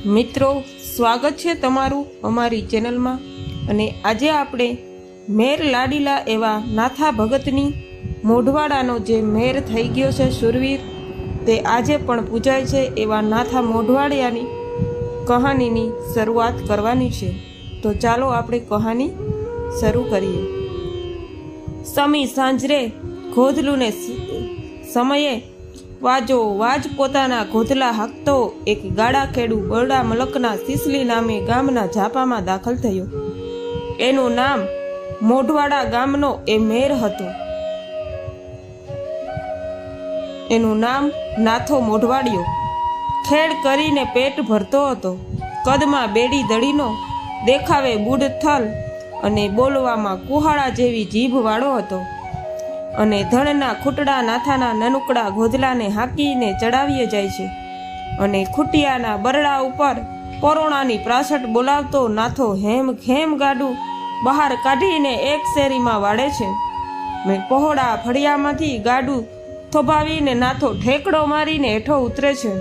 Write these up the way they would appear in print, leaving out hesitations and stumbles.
મિત્રો, સ્વાગત છે તમારું અમારી ચેનલમાં। અને આજે આપણે મેર લાડીલા એવા નાથા ભગતની મોઢવાડાનો જે મેર થઈ ગયો છે શૂરવીર, તે આજે પણ પૂજાય છે એવા નાથા મોઢવાડિયાની કહાનીની શરૂઆત કરવાની છે। તો ચાલો આપણે કહાની શરૂ કરીએ। સમી સાંજરે ગોધલુને સમયે વાજો વાજ પોતાના ગોધલા હાંકતો એક ગાડા ખેડુ બરડા મલકના સિસલી નામે ગામના ઝાપામાં દાખલ થયો। એનું નામ મોઢવાડા ગામનો એ મેર હતો। એનું નામ નાથો મોઢવાડિયો। ખેડ કરીને પેટ ભરતો હતો। કદમાં બેડી દડીનો, દેખાવે બુડથલ અને બોલવામાં કુહાડા જેવી જીભવાળો હતો। અને ધણના ખૂટડા નાથાના નનુકડા ગોધલાને હાંકીને ચડાવીએ જાય છે। અને ખૂટિયાના બરડા ઉપર પરોણાની પ્રાસટ બોલાવતો નાથો હેમ ખેમ ગાડું બહાર કાઢીને એક શેરીમાં વાળે છે। મેં પહોળા ફળિયામાંથી ગાડું થોભાવીને નાથો ઠેકડો મારીને હેઠો ઉતરે છે।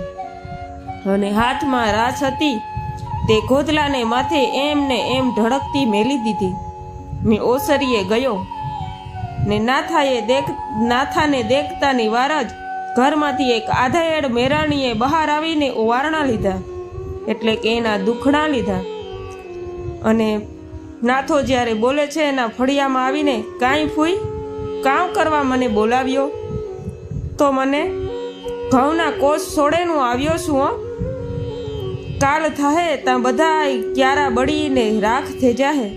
અને હાથમાં રાસ હતી તે ગોધલાને માથે એમ ને એમ ધડકતી મેલી દીધી। મેં ઓસરીએ ગયો ને નાથાને દેખતાની વાર જ ઘરમાંથી એક આધાયેડ મેરાણીએ બહાર આવીને ઓવારણા લીધા, એટલે કે એના દુખણા લીધા। અને નાથો જ્યારે બોલે છે એના ફળિયામાં આવીને, કાંઈ ફૂઈ, કામ કરવા મને બોલાવ્યો? તો મને ઘઉંના કોષ છોડેનું આવ્યો છું હો। કાલ થાહે ત્યાં બધા ક્યારા બળીને રાખ થઈ જાહે।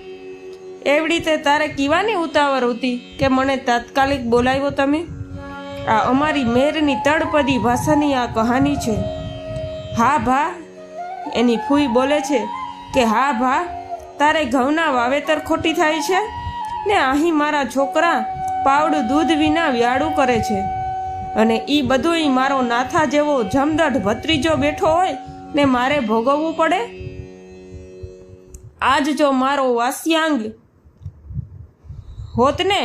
એવડી તે તારે કીવાની ઉતાવળ હતી કે મને તાત્કાલિક બોલાવ્યો તમે? આ અમારી મેરની તળપદી ભાષાની આ કહાની છે। હા ભા, એની ફૂઈ બોલે છે કે હા ભા, તારે ઘઉંના વાવેતર ખોટી થાય છે ને અહીં મારા છોકરા પાવડું દૂધ વિના વ્યાડું કરે છે, અને ઈ બધુંય મારો નાથા જેવો જમદઢ ભત્રીજો બેઠો હોય ને મારે ભોગવવું પડે? આજ જો મારો વાસ્યાંગ હોત ને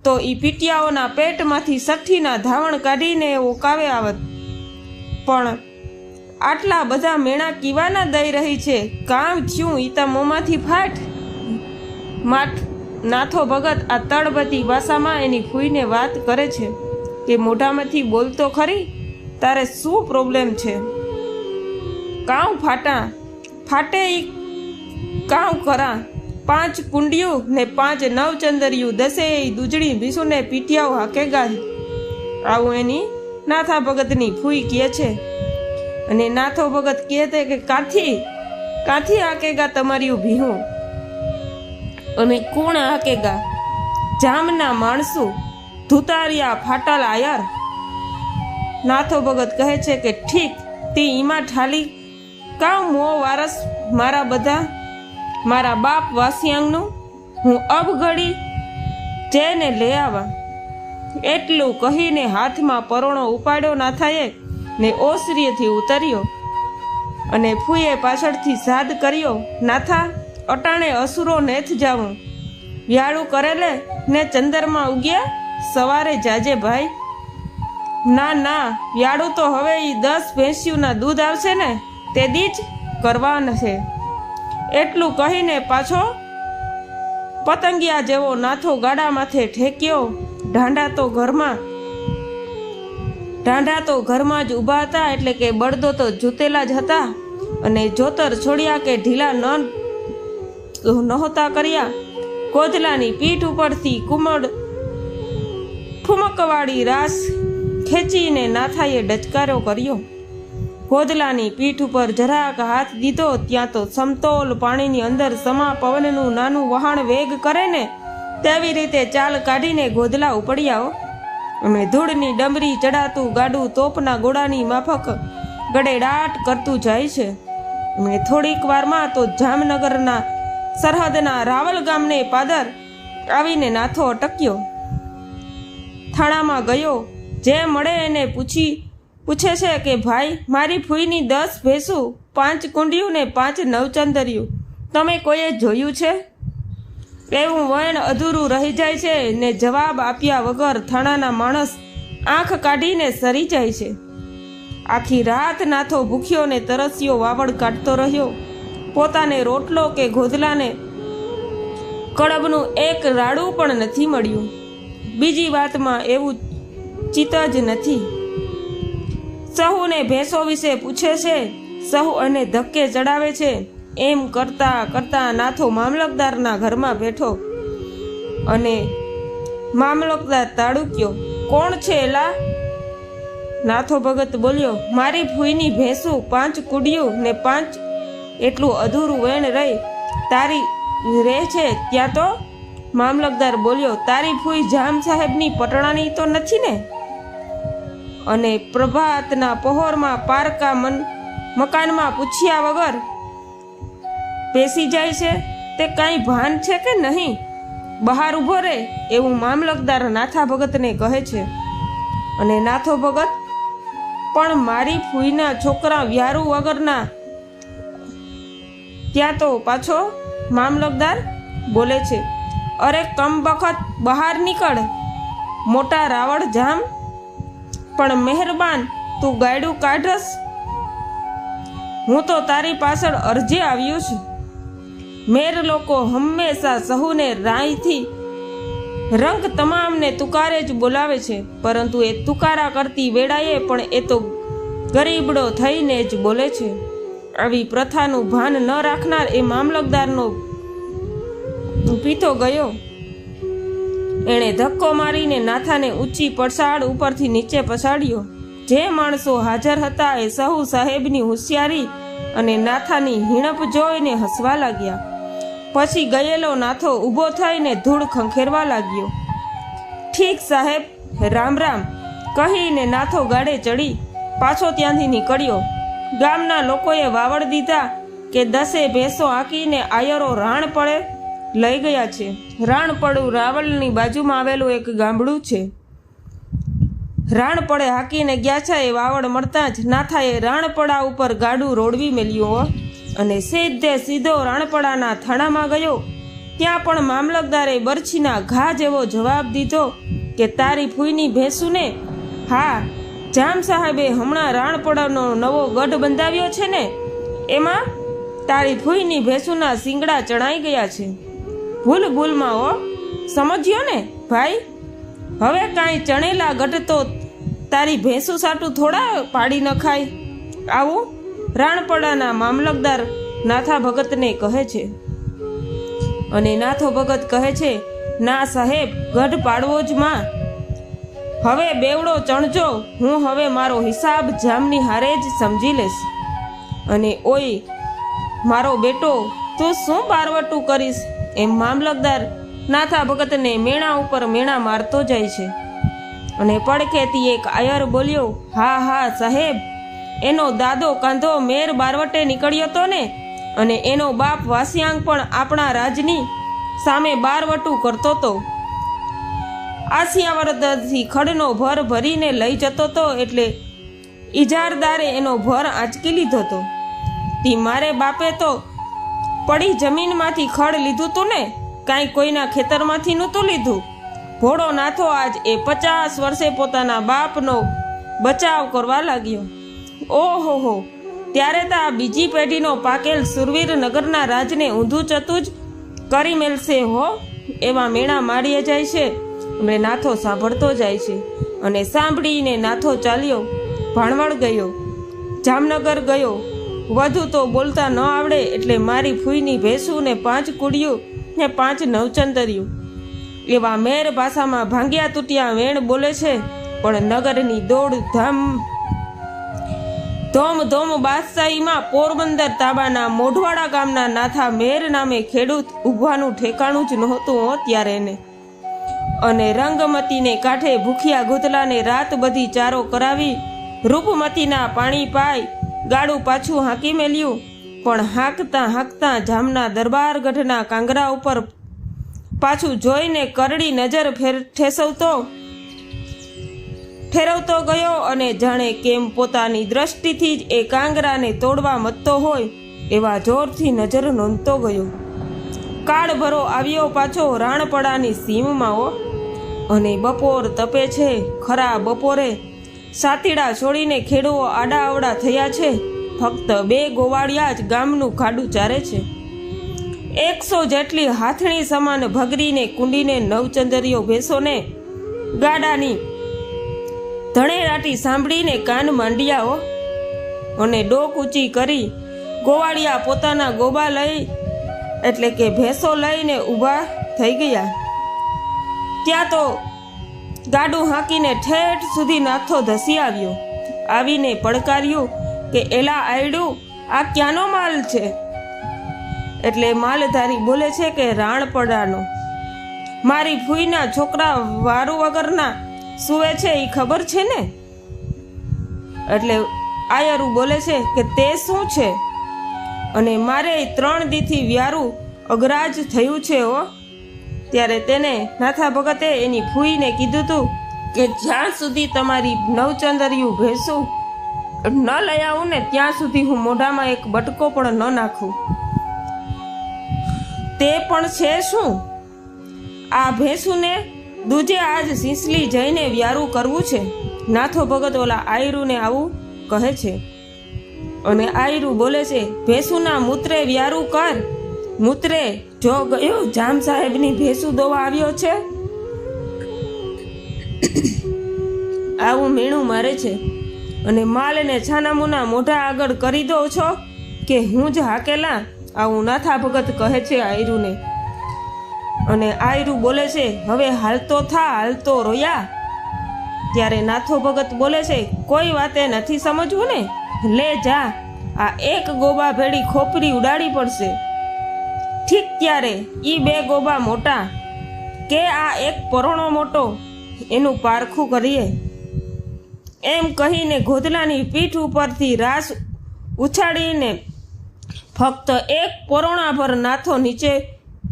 તો ઈ પીટિયાઓના પેટમાંથી સઠ્ઠીના ધાવણ કાઢીને એવો કાવે આવત। પણ આટલા બધા મેણા કીવાના દઈ રહી છે? કામ થયું ઈ તા મોંમાંથી ફાટ। નાથો ભગત આ તળબતી ભાષામાં એની ફૂઈને વાત કરે છે કે મોઢામાંથી બોલતો ખરી, તારે શું પ્રોબ્લેમ છે? કાઉ ફાટે ઈ કાઉ કરા? 5 કુંડિયું ને 5 નવચંદરિયું, 10 દૂજડી ભીસુને પીઠિયાઓ હાકેગા। આવું એની નાથા ભગતની ફૂઈ કહે છે। અને નાથો ભગત કહે છે કે કાથી હાકેગા તમારી ભીહું? અને કોણ હાકેગા? જામના માણસો, ધુતારિયા ફાટલ આયર। નાથો ભગત કહે છે કે ઠીક, તી ઈમાં ઠાલી કાઉ મો વારસ મારા બાપ વાસિયાંગનું હું અબઘડી જઈને લઈ આવા। એટલું કહીને હાથમાં પરોણો ઉપાડ્યો નાથાએ ને ઓસરીએથી ઉતર્યો। અને ફૂઈએ પાછળથી સાદ કર્યો, નાથા અટાણે અસુરો નેથ જાવું, વ્યાળું કરેલે ને ચંદરમાં ઉગ્યા, સવારે જાજે ભાઈ। ના, વ્યાળું તો હવે ઈ 10 ભેંસિયુંના દૂધ આવશે ને તે દી જ કરવાના છે। એટલું કહીને પાછો પતંગિયા જેવો નાથો ગાડા માથે ઠેક્યો। ઢાંઢા તો ઘરમાં જ ઊભા હતા, એટલે કે બળદો તો જૂતેલા જ હતા, અને જોતર છોડ્યા કે ઢીલા નહોતા કર્યા। ગોધલાની પીઠ ઉપરથી ઠુમકવાળી રાસ ખેંચીને નાથાએ ડચકારો કર્યો। ગોધલાની પીઠ ઉપર જરાક હાથ દીધો ત્યાં તો સમતોલ પાણીની અંદર સમા પવનનું નાનું વહાણ વેગ કરે ને તેવી રીતે ચાલ કાઢીને ગોધલા ઉપડ્યા। અને ધૂળની ડમરી ચડાતું ગાડું તોપના ગોળાની માફક ગડેડાટ કરતું જાય છે। અને થોડીક વારમાં તો જામનગરના સરહદના રાવલ ગામને પાદર આવીને નાથો અટક્યો। થાણામાં ગયો, જે મળે એને પૂછે છે કે ભાઈ, મારી ફૂઈની 10 ભેંસું, 5 કુંડિયું ને 5 નવચંદરિયું તમે કોઈએ જોયું છે? એવું વણ અધૂરું રહી જાય છે ને જવાબ આપ્યા વગર થાણાના માણસ આંખ કાઢીને સરી જાય છે। આખી રાત નાથો ભૂખ્યો ને તરસ્યો વાવડ કાઢતો રહ્યો. પોતાને રોટલો કે ગોદલાને કડબનું એક રાડું પણ નથી મળ્યું. બીજી વાતમાં એવું ચિત્ત જ નથી. સહુને ભેંસો વિશે પૂછે છે, સહુ અને ધક્કે ચડાવે છે. એમ કરતા કરતા નાથો મામલતદારના ઘરમાં બેઠો અને મામલતદાર તાડુક્યો. કોણ છે એલા? નાથો ભગત બોલ્યો, મારી ફૂઈની ભેંસું 5 કુડિયું ને 5 એટલું અધૂરું વેણ રહી તારી રહે છે ત્યાં તો. મામલતદાર બોલ્યો, તારી ફૂઈ જામ સાહેબની પટણાની તો નથી ને? અને પ્રભાતના પહોરમાં પારકા મકાનમાં પૂછ્યા વગર બેસી જાય છે તે કાંઈ ભાન છે કે નહીં? બહાર ઊભો રહે એવું મામલતદાર નાથા ભગતને કહે છે. અને નાથો ભગત પણ મારી ફૂઈના છોકરા વ્યારું વગરના. ત્યાં તો પાછો મામલતદાર બોલે છે, અરે કમબખત બહાર નીકળ, મોટા રાવળ જામ, પણ મહેરબાન તું ગાયડું કાઢસ. હું તો તારી પાછળ અરજી આવ્યું છું. મેર લોકો હંમેશા સહુને રાયથી રંગ તમામને તુકારે જ બોલાવે છે, પરંતુ એ તુકારા કરતી વેળાએ પણ એ તો ગરીબડો થઈને જ બોલે છે. આવી પ્રથાનું ભાન ન રાખનાર એ મામલતદારનો પીતો ગયો. એણે ધક્કો મારીને નાથાને ઊંચી પડસાળ ઉપરથી નીચે પછાડ્યો. જે માણસો હાજર હતા એ સહુ સાહેબની હોશિયારી અને નાથાની હિણપ જોઈને હસવા લાગ્યા. પછી ગયેલો નાથો ઊભો થઈને ધૂળ ખંખેરવા લાગ્યો. ઠીક સાહેબ, રામ રામ કહીને નાથો ગાડે ચડી પાછો ત્યાંથી નીકળ્યો. ગામના લોકોએ વાવડ દીધા કે 10 ભેંસો આંકીને આયરો રાણ પડે લઈ ગયા છે. રાણપડું રાવલની બાજુમાં આવેલું એક ગામડું છે. રાણપડે હાકીને ગયા છે એ વાવડ મળતા જ નાથાએ રાણપડા ઉપર ગાડું રોડવી મેલ્યું અને સીધો રાણપડાના થાણામાં ગયો. ત્યાં પણ મામલતદારે બરછીના ઘા જેવો જવાબ દીધો કે તારી ફૂઈની ભેંસુને? હા, જામ સાહેબે હમણાં રાણપડાનો નવો ગઢ બંધાવ્યો છે ને, એમાં તારી ફૂઈની ભેંસુના શિંગડા ચણાઈ ગયા છે. ભૂલમાં હો, સમજ્યો ને ભાઈ? હવે કાંઈ ચણેલા ગઢ તો તારી ભેંસુ સાટું થોડા પાડી નખાય. આવું રાણપડાના મામલતદાર નાથા ભગતને કહે છે. અને નાથો ભગત કહે છે, ના સાહેબ, ગઢ પાડવો જ માં. હવે બેવડો ચણજો, હું હવે મારો હિસાબ જામની હારે જ સમજી લઈશ. અને ઓય મારો બેટો, તું શું બારવટું કરીશ? એમ મામલતદાર નાથા ભગતને મેણા ઉપર મેણા મારતો જાય છે. અને પડખેથી એક આયર બોલ્યો, હા હા સાહેબ, એનો દાદો કાંધો મેર બારવટે નીકળ્યો તો ને, અને એનો બાપ વાસિયાંગ પણ આપણા રાજની સામે બારવટું કરતો તો. આસિયાવરદથી ખડનો ભર ભરીને લઈ જતો તો, એટલે ઇજારદારે એનો ભર આંચકી લીધો તો. તી મારે બાપે તો પડી જમીનમાંથી ખડ લીધું તું ને, કાંઈ કોઈના ખેતરમાંથી નહોતું લીધું. ભોળો નાથો આજ એ 50 વર્ષે પોતાના બાપનો બચાવ કરવા લાગ્યો. ઓહો, ત્યારે તો આ બીજી પેઢીનો પાકેલ સુરવીર નગરના રાજને ઊંધું ચતું જ કરી મેલશે હો. એવા મેણા મારીએ જાય છે. અને નાથો સાંભળતો જાય છે. અને સાંભળીને નાથો ચાલ્યો, ભાણવડ ગયો, જામનગર ગયો. વધુ તો બોલતા ન આવડે એટલે મારી ફૂઈની ભેંસું ને 5 કુડિયું ને 5 નવચંદરિયું એવા મેર ભાષામાં ભાંગ્યા તૂટ્યા વેણ બોલે છે. પણ નગરની દોડ ધોમ બાદશાહીમાં પોરબંદર તાબાના મોઢવાડા ગામના નાથા મેર નામે ખેડૂત ઊભવાનું ઠેકાણું જ નહોતું હો ત્યારે એને. અને રંગમતીને કાંઠે ભૂખ્યા ગૂતલાને રાત બધી ચારો કરાવી રૂપમતીના પાણી પાઈ ગાડું પાછું હાંકી મેલ્યું. પણ હાંકતા જામના દરબારગઢના કાંગરા ઉપર પાછું જોઈને કરડી નજર ઠેરવતો ગયો. અને જાણે કેમ પોતાની દ્રષ્ટિથી જ એ કાંગરાને તોડવા મથતો હોય એવા જોરથી નજર નોંધતો ગયો. કાળભરો આવ્યો પાછો રાણપડાની સીમમાં. અને બપોર તપે છે. ખરા બપોરે સાતીડા છોડીને ખેડૂઓ આડાઅવડા થયા છે. ફક્ત 2 ગોવાળિયા જ ગામનું ખાડું ચારે છે. 100 જેટલી હાથણી સમાન ભગરીને કુંડીને નવચંદરીઓ ભેંસોને ગાડાની ધણેરાટી સાંભળીને કાન માંડ્યાઓ અને ડોક ઊંચી કરી ગોવાળિયા પોતાના ગોબા લઈ એટલે કે ભેંસો લઈને ઊભા થઈ ગયા. ત્યાં તો ગાડું હાંકીને ઠેઠ સુધી નાથો ધસી આવ્યો. આવીને પડકાર્યું કે એલા આયડું, આ ક્યાંનો માલ છે? એટલે માલધારી બોલે છે કે રાણપડાનો. મારી ફૂઈના છોકરા વારું વગરના સુવે છે એ ખબર છે ને? એટલે આયરું બોલે છે કે તે શું છે? અને મારે 3 દીથી વ્યારું અગરાજ થયું છે હો. ત્યારે તેને નાથા ભગતે એની ફૂઈને કીધું તું કે જ્યાં સુધી તમારી નવચંદરિયું ભેંસું ન લઈ આવું ને ત્યાં સુધી હું મોઢામાં એક બટકો પણ ન નાખું. તે પણ છે શું? આ ભેંસુને દૂજે આજ સિંસલી જઈને વ્યારું કરવું છે. નાથો ભગત ઓલા આયરુને આવું કહે છે. અને આયરું બોલે છે, ભેંસુના મૂત્રે વ્યારું કર. મૂત્રે જો ગયો જામ સાહેબની ભેંસુ દોવા આવ્યો છે. આવું મીણું મારે છે અને માલને છાનામુના મોઢા આગળ કરી દો છો કે હું જ હાકેલા? આવું નાથા ભગત કહે છે આયરુને. અને આયરું બોલે છે, હવે હાલતો થા, હાલતો રોયા. ત્યારે નાથો ભગત બોલે છે, કોઈ વાતે નથી સમજવું ને? લે જા, આ 1 ગોબા ભેડી ખોપરી ઉડાડી પડશે. ઠીક ત્યારે 2 ગોબા મોટા કે આ 1 પરોણો મોટો, એનું પારખું કરીએ. એમ કહીને ગોધલાની પીઠ ઉપરથી રાસ ઉછાળીને ફક્ત 1 પરોણા ભર નાથો નીચે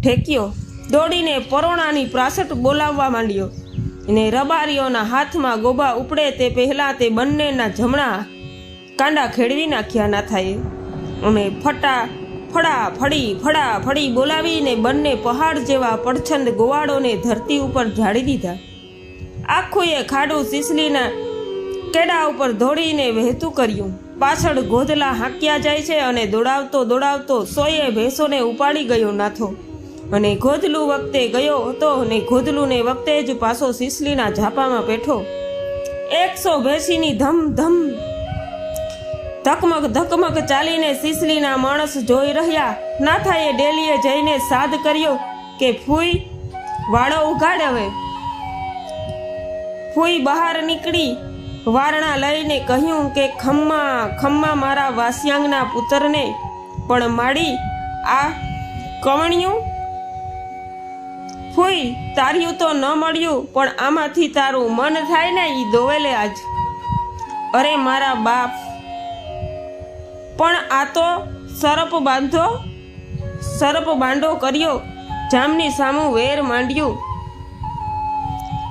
ઠેક્યો. દોડીને પરોણાની પ્રાસટ બોલાવવા માંડ્યો. અને રબારીઓના હાથમાં ગોબા ઉપડે તે પહેલાં તે બંનેના જમણા કાંડા ખેડવી નાખ્યા નાથાએ. અને ફડા ફડી બોલાવીને બંને પહાડ જેવા પડછંદ ગોવાળોને ધરતી ઉપર ઝાડી દીધા. આખું એ ખાડું સિસલીના કેડા ઉપર દોડીને વહેતું કર્યું. પાછળ ગોધલા હાંક્યા જાય છે અને દોડાવતો 100 ભેંસોને ઉપાડી ગયો નાથો. અને ગોધલું વખતે ગયો હતો અને ગોધલુને વખતે જ પાછો સિસલીના ઝાપામાં પેઠો. 100 ભેંસીની ધમ ધકમક ચાલીને સિસલીના માણસ જોઈ રહ્યા. નાથાએ ડેલીએ જઈને સાદ કર્યો કે ફૂઈ વાળો ઉઘાડ. હવે ફૂઈ બહાર નીકળી વારણા લઈને કહ્યું કે ખમ્મા મારા વાસ્યાંગના પુત્રને પણ માડી આ કવણ્યું. ફૂઈ તાર્યું તો ન મળ્યું, પણ આમાંથી તારું મન થાય ને ઈ દોવેલે આજ. અરે મારા બાપ, પણ આ તો સરપ બાંધો કર્યો, જામની સામું વેર માંડ્યું.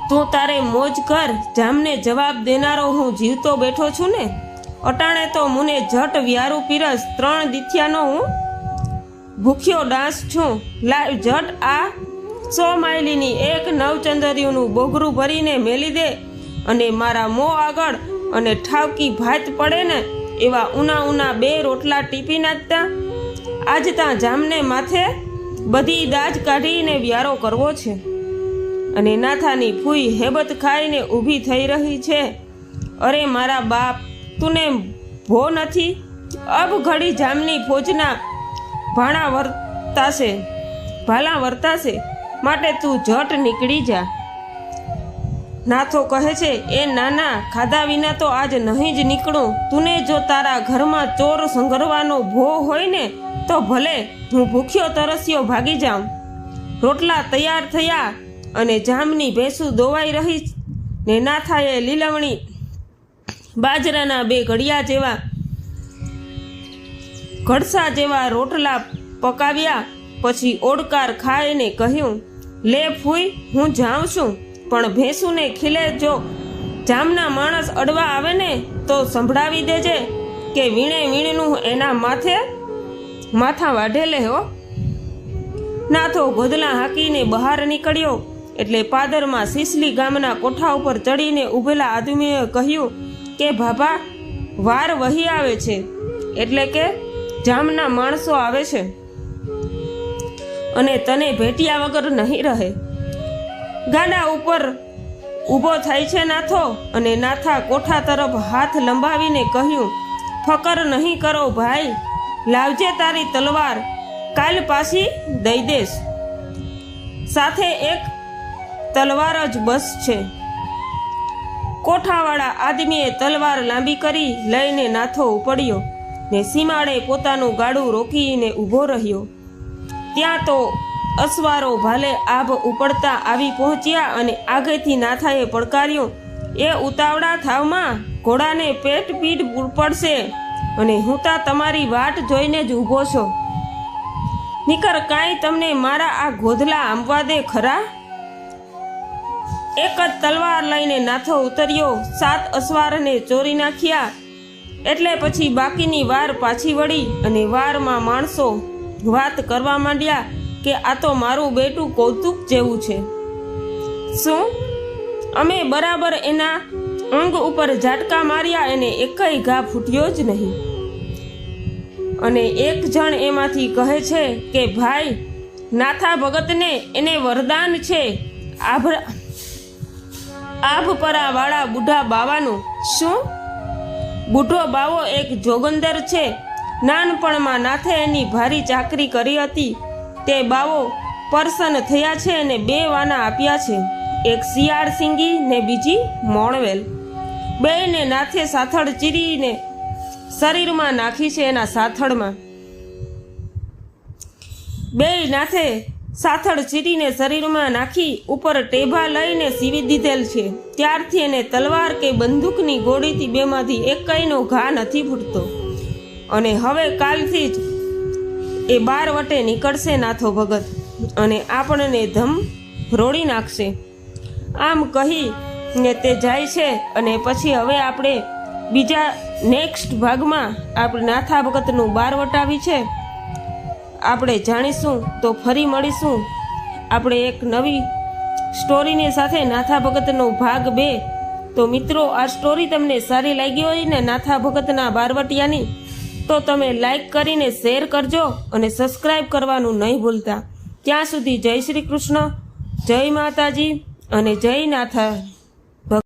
તું તારે મોજ કર, જામને જવાબ દેનારો હું જીવતો બેઠો છું ને. અટાણે તો મુને જટ વ્યારું પીરસ, 3 દીથિયાનો હું ભૂખ્યો ડાંસ છું. લાવ જટ આ 100 માયલીની 1 નવચંદરીઓનું બોગરું ભરીને મેલી દે અને મારા મોં આગળ અને ઠાવકી ભાત પડે ને એવા ઉના 2 રોટલા ટીપી નાખતા. આજ ત્યાં જામને માથે બધી દાજ કાઢીને વ્યારો કરવો છે. અને નાથાની ફૂઈ હેબત ખાઈને ઊભી થઈ રહી છે. અરે મારા બાપ, તુને ભો નથી? અબ ઘડી જામની ફોજના ભાલા વર્તાશે, માટે તું જટ નીકળી જા. નાથો કહે છે, એ નાના, ખાધા વિના તો આજ નહીં જ નીકળું. તુને જો તારા ઘરમાં ચોર સંઘરવાનો ભો હોય ને તો ભલે, હું ભૂખ્યો તરસ્યો ભાગી જાઉં. રોટલા તૈયાર થયા અને જામની ભેંસું દોવાઈ રહી ને નાથાએ લીલવણી બાજરાના 2 ઘડસા જેવા રોટલા પકાવ્યા. પછી ઓડકાર ખાઈને કહ્યું, લે ફૂઈ, હું જાઉં છું, પણ ભેંસુને ખીલે જો જામના માણસ અડવા આવે ને તો સંભળાવી દેજે કે વીણનું એના માથા વાઢેલે હો. નાથો ગોધલા હાંકીને બહાર નીકળ્યો એટલે પાદરમાં સિસલી ગામના કોઠા ઉપર ચડીને ઊભેલા આદમીએ કહ્યું કે ભાભા વાર વહી આવે છે, એટલે કે જામના માણસો આવે છે અને તને ભેટ્યા વગર નહીં રહે. ગાડા ઉપર ઊભો થાય છે નાથો, અને નાથા કોઠા તરફ હાથ લંબાવીને કહ્યું, ફકર નહીં કરો ભાઈ, લાવજે તારી તલવાર, કાલ પાછી દઈ દેશ. સાથે એક તલવાર જ બસ છે. કોઠાવાળા આદમીએ તલવાર લાંબી કરી લઈને નાથો ઉપડ્યો ને સીમાડે પોતાનું ગાડું રોકીને ઊભો રહ્યો. ત્યાં તો અસવારો ભાલે આભ ઉપડતા આવી પહોંચ્યા અને આગેથી નાથાએ પડકાર્યો, એ ઉતાવળા થાવમાં, ઘોડાને પેટ પીડ પડશે અને હું તા તમારી વાટ જોઈને જ ઊભો છો. નીકર કાંઈ તમને મારા આ ગોધલા આંબવા દે ખરા. એક જ તલવાર લઈને નાથો ઉતર્યો, 7 અસવારને ચોરી નાખ્યા. એટલે પછી બાકીની વાર પાછી વળી અને વારમાં માણસો વાત કરવા માંડ્યા કે આ તો મારું બેટું કૌતુક જેવું છે. શું અમે બરાબર એના અંગ ઉપર ઝાટકા માર્યા, એને એકય ઘા ફૂટ્યો જ નહીં. અને એક જણ એમાંથી કહે છે કે ભાઈ, નાથા ભગતને એને વરદાન છે આભપરા વાળા બુઢા બાવાનું. શું? બુઢો બાવો એક જોગંદર છે. નાનપણમાં નાથે એની ભારી ચાકરી કરી હતી. તે બાવો પરસન થયા છે અને 2 વાના આપ્યા છે, એક શિયાળ સિંગી ને બીજી મોણવેલ. બેયને નાથે સાથળ ચીરીને શરીરમાં નાખી છે. એના સાથળમાં બેય નાથે સાથળ ચીરીને શરીરમાં નાખી ઉપર ટેભા લઈને સીવી દીધેલ છે. ત્યારથી એને તલવાર કે બંદૂકની ગોળીથી બેમાંથી એકયનો ઘા નથી ફૂટતો. અને હવે કાલથી જ એ 12 વટે નીકળશે નાથો ભગત અને આપણને ધમ રોડી નાખશે. આમ કહી ને તે જાય છે. અને પછી હવે આપણે બીજા નેક્સ્ટ ભાગમાં આપણે નાથા ભગતનું 12 વટાવી છે આપણે જાણીશું. તો ફરી મળીશું આપણે એક નવી સ્ટોરીની સાથે, નાથા ભગતનો ભાગ 2. તો મિત્રો, આ સ્ટોરી તમને સારી લાગી હોય ને નાથા ભગતના 12 વટિયાની, તો તમે લાઈક કરીને શેર કરજો અને સબસ્ક્રાઈબ કરવાનું નહીં ભૂલતા. ત્યાં સુધી જય શ્રી કૃષ્ણ, જય માતાજી અને જય નાથા.